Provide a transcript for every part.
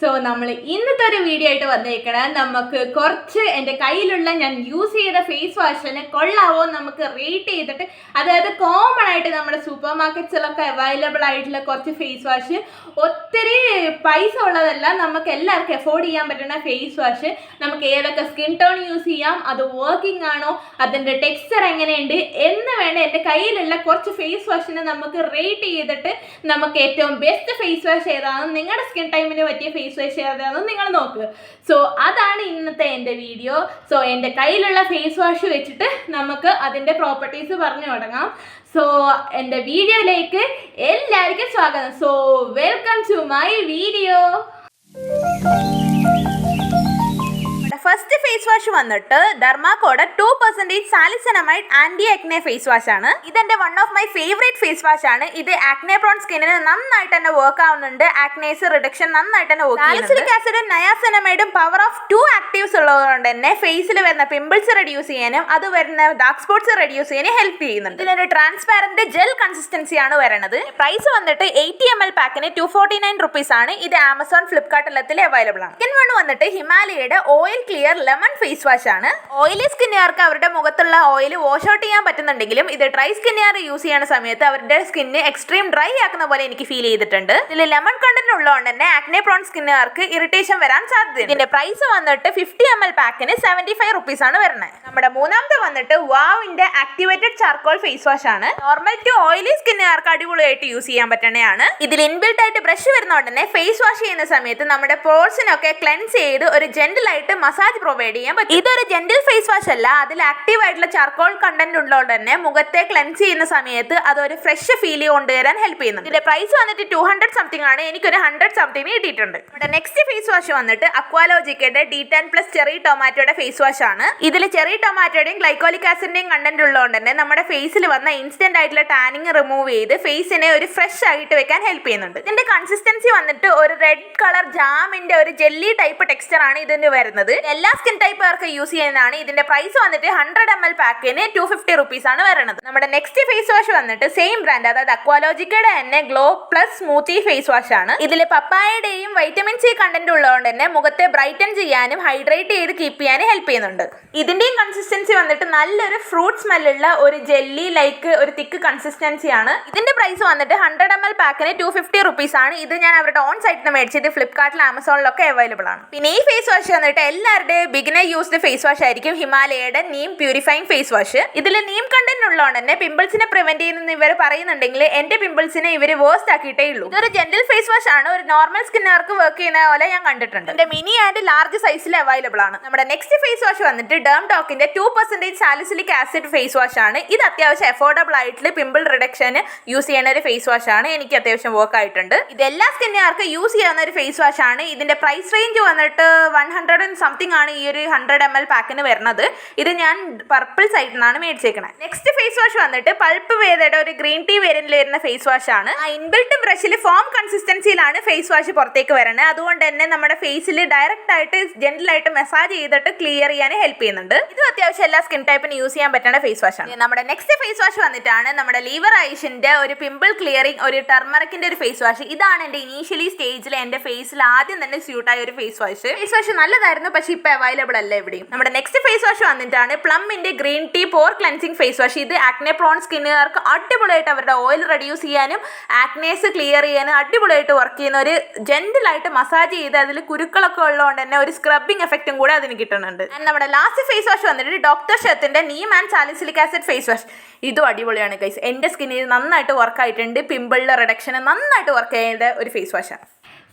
So നമ്മൾ ഇന്നത്തെ ഒരു വീഡിയോ ആയിട്ട് വന്നേക്കണം. നമുക്ക് കുറച്ച് എൻ്റെ കയ്യിലുള്ള ഞാൻ യൂസ് ചെയ്ത ഫേസ് വാഷിനെ കൊള്ളാവോ നമുക്ക് റേറ്റ് ചെയ്തിട്ട്, അതായത് കോമൺ ആയിട്ട് നമ്മുടെ സൂപ്പർ മാർക്കറ്റ്സിലൊക്കെ അവൈലബിൾ ആയിട്ടുള്ള കുറച്ച് ഫേസ് വാഷ്, ഒത്തിരി പൈസ ഉള്ളതല്ല, നമുക്ക് എല്ലാവർക്കും എഫോർഡ് ചെയ്യാൻ പറ്റുന്ന ഫേസ് വാഷ്, നമുക്ക് ഏതൊക്കെ സ്കിൻ ടോൺ യൂസ് ചെയ്യാം, അത് വർക്കിംഗ് ആണോ, അതിൻ്റെ ടെക്സ്ചർ എങ്ങനെയുണ്ട് എന്ന് വേണ്ട എൻ്റെ കയ്യിലുള്ള കുറച്ച് ഫേസ് വാഷിനെ നമുക്ക് റേറ്റ് ചെയ്തിട്ട് നമുക്ക് ഏറ്റവും ബെസ്റ്റ് ഫേസ് വാഷ് ഏതാണെന്ന്, നിങ്ങളുടെ സ്കിൻ ടൈമിന് പറ്റിയ ഫേസ് വാഷ് ഏതാണെന്ന് നിങ്ങൾ നോക്കുക. സോ അതാണ് ഇന്നത്തെ എൻ്റെ വീഡിയോ. സോ എൻ്റെ കയ്യിലുള്ള ഫേസ് വാഷ് വെച്ചിട്ട് നമുക്ക് അതിൻ്റെ പ്രോപ്പർട്ടീസ് പറഞ്ഞു തുടങ്ങാം. സോ എൻ്റെ വീഡിയോയിലേക്ക് എല്ലാവർക്കും സ്വാഗതം. So welcome to my video. First face wash വന്നിട്ട് ഡെർമാക്കോയുടെ 2% സാലിസിനമൈഡ് ആന്റി ആക്നെ ഫേസ് വാഷ് ആണ്. ഇതെന്റെ one of my favourite face wash ആണ്. ഇത് ആക്നെ പ്രോൺ സ്കിന്നിന് നന്നായിട്ട് തന്നെ വർക്ക് ആവുന്നുണ്ട്. ആക്നേസ് റിഡക്ഷൻ നന്നായിട്ട് തന്നെ വർക്ക് ചെയ്യുന്നുണ്ട്. സാലിസിലിക് ആസിഡും നയാസിനമൈഡും പവർ ഓഫ് 2 ആക്റ്റീവ്സ് ഉള്ളതുകൊണ്ട് തന്നെ ഫേസിൽ വരുന്ന പിമ്പിൾസ് റെഡ്യൂസ് ചെയ്യാനും അത് വരുന്ന ഡാർക്ക് സ്പോട്ട്സ് റെഡ്യൂസ് ചെയ്യാനും ഹെൽപ്പ് ചെയ്യുന്നുണ്ട്. ഇതിനൊരു ട്രാൻസ്പാരന്റ് ജെൽ കൺസിസ്റ്റൻസി ആണ് വരുന്നത്. പ്രൈസ് വന്നിട്ട് 80 ml പാക്കിന് 249 rupees ആണ്. ഇത് ആമസോൺ, ഫ്ലിപ്കാർട്ട് എല്ലാത്തിലും അവൈലബിൾ ആണ്. സെക്കൻഡ് വൺ വന്നിട്ട് ഹിമാലയയുടെ oil clear lemon face wash ആണ്. ഓയിലി സ്കിന്നുകാർക്ക് അവരുടെ മുഖത്തുള്ള ഓയിൽ വാഷ് ഔട്ട് ചെയ്യാൻ പറ്റുന്നുണ്ടെങ്കിലും ഇത് ഡ്രൈ സ്കിന്നുകാർ യൂസ് ചെയ്യുന്ന സമയത്ത് അവരുടെ സ്കിന്ന് എക്സ്ട്രീം ഡ്രൈ ആക്കുന്ന പോലെ എനിക്ക് ഫീൽ ചെയ്തിട്ടുണ്ട്. ഇതിൽ ലെമൺ കണ്ടന്റ് ഉള്ളതുകൊണ്ട് തന്നെ ആക്നെ പ്രോൺ സ്കിന്നുകാർക്ക് ഇറിറ്റേഷൻ വരാൻ സാധ്യതയുണ്ട്. ഇതിന്റെ പ്രൈസ് വന്നിട്ട് 50 ml പാക്കിന് 75 rupees ആണ് വരുന്നത്. നമ്മുടെ മൂന്നാമത്തെ വന്നിട്ട് വാവിന്റെ ആക്ടിവേറ്റഡ് ചാർക്കോൾ ഫേസ് വാഷ് ആണ്. നോർമൽ ടു ഓയിലി സ്കിന്നുകാർക്ക് അടിപൊളിയായിട്ട് യൂസ് ചെയ്യാൻ പറ്റുന്നതാണ്. ഇതിൽ ഇൻബിൽട്ട് ആയിട്ട് ബ്രഷ് വരുന്നതുകൊണ്ട് തന്നെ ഫേസ് വാഷ് ചെയ്യുന്ന സമയത്ത് നമ്മുടെ പോർസിനൊക്കെ ക്ലെൻസ് ചെയ്ത് ഒരു ജെന്റിൽ ആയിട്ട് മസാജ് പ്രൊവൈഡ് ചെയ്യാൻ പറ്റും. ഇതൊരു ജെന്റിൽ ഫേസ് വാഷ് അല്ല, അതിൽ ആക്റ്റീവ് ആയിട്ടുള്ള ചാർക്കോൾ കണ്ടന്റ് ഉള്ളതുകൊണ്ട് തന്നെ മുഖത്തെ ക്ലെൻസ് ചെയ്യുന്ന സമയത്ത് അതൊരു ഫ്രഷ് ഫീൽ കൊണ്ടുവരാൻ ഹെൽപ്പ് ചെയ്യുന്നുണ്ട്. ഇതിന്റെ പ്രൈസ് വന്നിട്ട് 200 സംതിങ് ആണ്. എനിക്കൊരു 100 സംതിങ് കിട്ടിയിട്ടുണ്ട്. ഇവിടെ നെക്സ്റ്റ് ഫേസ് വാഷ് വന്നിട്ട് അക്വാലോജിക്കയുടെ D10+ ചെറി ടൊമാറ്റോയുടെ ഫേസ് വാഷ് ആണ്. ഇതിൽ ചെറി ടൊമാറ്റോയുടെയും ഗ്ലൈക്കോലിക് ആസിഡിന്റെയും കണ്ടന്റ് ഉള്ളതുകൊണ്ട് തന്നെ നമ്മുടെ ഫേസിൽ വന്ന ഇൻസ്റ്റന്റ് ആയിട്ടുള്ള ടാനിങ് റിമൂവ് ചെയ്ത് ഫേസിനെ ഒരു ഫ്രഷ് ആയിട്ട് വെക്കാൻ ഹെൽപ്പ് ചെയ്യുന്നുണ്ട്. ഇതിന്റെ കൺസിസ്റ്റൻസി വന്നിട്ട് ഒരു റെഡ് കളർ ജാമിന്റെ ഒരു ജെല്ലി ടൈപ്പ് ടെക്സ്ചർ ആണ് ഇതിന് വരുന്നത്. എല്ലാ സ്കിൻ ടൈപ്പുകാർക്ക് യൂസ് ചെയ്യുന്നതാണ്. ഇതിന്റെ പ്രൈസ് വന്നിട്ട് 100 ml പാക്കിന് 250 rupees ആണ് വരുന്നത്. നമ്മുടെ നെക്സ്റ്റ് ഫേസ് വാഷ് വന്നിട്ട് സെയിം ബ്രാൻഡ്, അതായത് അക്വാലോജിക്കയുടെ തന്നെ glow plus smoothie face wash ആണ്. ഇതിൽ പപ്പായയുടെയും വൈറ്റമിൻ സി കണ്ടന്റ് ഉള്ളതുകൊണ്ട് തന്നെ മുഖത്തെ ബ്രൈറ്റൻ ചെയ്യാനും ഹൈഡ്രേറ്റ് ചെയ്ത് കീപ്പ് ചെയ്യാനും ഹെൽപ്പ് ചെയ്യുന്നുണ്ട്. ഇതിന്റെയും കൺസിസ്റ്റൻസി വന്നിട്ട് നല്ലൊരു ഫ്രൂട്ട് സ്മെല്ലുള്ള ഒരു ജെല്ലി ലൈക്ക് ഒരു തിക്ക് കൺസിസ്റ്റൻസി ആണ്. ഇതിന്റെ പ്രൈസ് വന്നിട്ട് 100 ml പാക്കിന് 250 rupees ആണ്. ഇത് ഞാൻ അവരുടെ ഓൺ സൈറ്റിൽ മേടിച്ചിട്ട് ഫ്ലിപ്കാർട്ടിൽ, ആമസോണിലൊക്കെ അവൈലബിൾ ആണ്. പിന്നെ ഈ ഫേസ് വാഷ് വന്നിട്ട് എല്ലാവരുടെയും ബിഗിനർ യൂസ്ഡ് ഫേസ് വാഷ് ആയിരിക്കും ഹിമാലയയുടെ നീം പ്യൂരിഫൈങ് ഫേസ് വാഷ്. ഇതിൽ നീം കണ്ടന്റ് ഉള്ളതുകൊണ്ട് തന്നെ പിമ്പിൾസിനെ പ്രിവെന്റ് ചെയ്യുന്ന ഇവർ പറയുന്നുണ്ടെങ്കിൽ എന്റെ പിമ്പിൾസിനെ ഇവർ വേസ്റ്റ് ആക്കിയിട്ടേ ഉള്ളൂ. ഇതൊരു ജെന്റിൽ ഫേസ് വാഷ് ആണ്. ഒരു നോർമൽ സ്കിന്നുകാർക്ക് വർക്ക് ചെയ്യുന്ന പോലെ ഞാൻ കണ്ടിട്ടുണ്ട്. ഇതിന്റെ മിനി ആൻഡ് ലാർജ് സൈസിൽ അവൈലബിൾ ആണ്. നമ്മുടെ നെക്സ്റ്റ് ഫേസ് വാഷ് വന്നിട്ട് ഡെർംടോക്കിന്റെ 2% സാലിസിലിക് ആസിഡ് ഫേസ് വാഷ് ആണ്. ഇത് അത്യാവശ്യം അഫോർഡബിൾ ആയിട്ടുള്ള പിമ്പിൾ റിഡക്ഷന് യൂസ് ചെയ്യുന്ന ഒരു ഫേസ് വാഷ് ആണ്. എനിക്ക് അത്യാവശ്യം വർക്ക് ആയിട്ടുണ്ട്. ഇത് എല്ലാ സ്കിന്നുകാർക്ക് യൂസ് ചെയ്യാവുന്ന ഒരു ഫേസ് വാഷ് ആണ്. ഇതിന്റെ പ്രൈസ് റേഞ്ച് വന്നിട്ട് 100 സംതിങ് ആണ് ഈ ഒരു 100 ml പാക്കിന് വരുന്നത്. ഇത് ഞാൻ പർപ്പിൾ സൈറ്റിൽ നിന്നാണ് മേടിച്ചേക്കണത്. നെക്സ്റ്റ് ഫേസ് വാഷ് വന്നിട്ട് പൾപ്പ് വേദയുടെ ഒരു ഗ്രീൻ ടീ വേരിയന്റിൽ വരുന്ന ഫേസ് വാഷ് ആണ്. ആ ഇൻബിൽട്ട് ബ്രഷിൽ ഫോം കൺസിസ്റ്റൻസിയിലാണ് ഫേസ് വാഷ് പുറത്തേക്ക് വരുന്നത്. അതുകൊണ്ട് തന്നെ നമ്മുടെ ഫേസിൽ ഡയറക്റ്റ് ആയിട്ട് ജെന്റിൽ ആയിട്ട് മസാജ് ചെയ്തിട്ട് ക്ലിയർ ചെയ്യാൻ ഹെൽപ്പ് ചെയ്യുന്നുണ്ട്. ഇത് അത്യാവശ്യം എല്ലാ സ്കിൻ ടൈപ്പിന് യൂസ് ചെയ്യാൻ പറ്റുന്ന ഫേസ് വാഷ് ആണ്. നമ്മുടെ നെക്സ്റ്റ് ഫേസ് വാഷ് വന്നിട്ടാണ് നമ്മുടെ ലിവർ ഐഷിന്റെ ഒരു പിമ്പിൾ ക്ലിയറിംഗ് ഒരു ടർമറിക്കിന്റെ ഒരു ഫേസ് വാഷ്. ഇതാണ് എന്റെ ഇനീഷ്യലി സ്റ്റേജിൽ എന്റെ ഫേസിൽ ആദ്യം തന്നെ സ്യൂട്ട് ആയ ഒരു ഫേസ് വാഷ്. ഫേസ് വാഷ് നല്ലതായിരുന്നു, പക്ഷെ ഇപ്പൊ അവൈലബിൾ അല്ല എവിടെയും. നമ്മുടെ നെക്സ്റ്റ് ഫേസ് വാഷ് വന്നിട്ടാണ് പ്ലമ്മിന്റെ ഗ്രീൻ ടീ പോർ ക്ലെൻസിംഗ് ഫേസ് വാഷ്. ഇത് ആക്നെ പ്രോൺ സ്കിന്നുകാർക്ക് അടിപൊളിയായിട്ട് അവരുടെ ഓയിൽ റെഡ്യൂസ് ചെയ്യാനും ആക്നേസ് ക്ലിയർ ചെയ്യാനും അടിപൊളിയായിട്ട് വർക്ക് ചെയ്യുന്ന ഒരു ജെന്റിലായിട്ട് മസാജ് ചെയ്ത് അതിൽ കുരുക്കളൊക്കെ ഉള്ളതുകൊണ്ട് തന്നെ ഒരു സ്ക്രബിംഗ് എഫക്റ്റും കൂടെ അതിന് കിട്ടുന്നുണ്ട്. നമ്മുടെ ലാസ്റ്റ് ഫേസ് വാഷ് വന്നിട്ട് ഡോക്ടർ ഷെത്തിന്റെ neem and salicylic acid face wash. ഇതും അടിപൊളിയാണ് ഗൈസ്. എൻ്റെ സ്കിന്നിൽ നന്നായിട്ട് വർക്ക് ആയിട്ടുണ്ട്. പിമ്പിളിന്റെ റിഡക്ഷന് നന്നായിട്ട് വർക്ക് ചെയ്ത ഒരു ഫേസ് വാഷാണ്.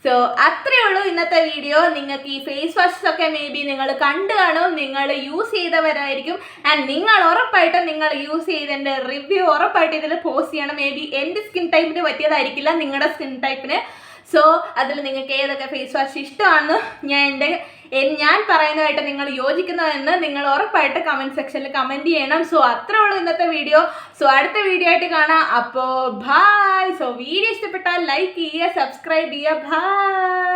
സോ അത്രയേ ഉള്ളൂ ഇന്നത്തെ വീഡിയോ. നിങ്ങൾക്ക് ഈ ഫേസ് വാഷസ് ഒക്കെ മേ ബി നിങ്ങൾ കണ്ടു കാണും, നിങ്ങൾ യൂസ് ചെയ്തവരായിരിക്കും. ആൻഡ് നിങ്ങൾ ഉറപ്പായിട്ടും നിങ്ങൾ യൂസ് ചെയ്തതിൻ്റെ റിവ്യൂ ഉറപ്പായിട്ട് ഇതിൽ പോസ്റ്റ് ചെയ്യണം. മേ ബി എൻ്റെ സ്കിൻ ടൈപ്പിന് പറ്റിയതായിരിക്കില്ല നിങ്ങളുടെ സ്കിൻ ടൈപ്പിന്. സോ അതിൽ നിങ്ങൾക്ക് ഏതൊക്കെ ഫേസ് വാഷ് ഇഷ്ടമാണെന്ന് ഞാൻ പറയുന്നതായിട്ട് നിങ്ങൾ യോജിക്കുന്നതെന്ന് നിങ്ങൾ ഉറപ്പായിട്ട് കമൻറ്റ് സെക്ഷനിൽ കമൻറ്റ് ചെയ്യണം. സോ അത്രേ ഉള്ളൂ ഇന്നത്തെ വീഡിയോ. സോ അടുത്ത വീഡിയോ ആയിട്ട് കാണാം. അപ്പോൾ ബൈ. സോ വീഡിയോ ഇഷ്ടപ്പെട്ടാൽ ലൈക്ക് ചെയ്യുക, സബ്സ്ക്രൈബ് ചെയ്യുക. ബൈ.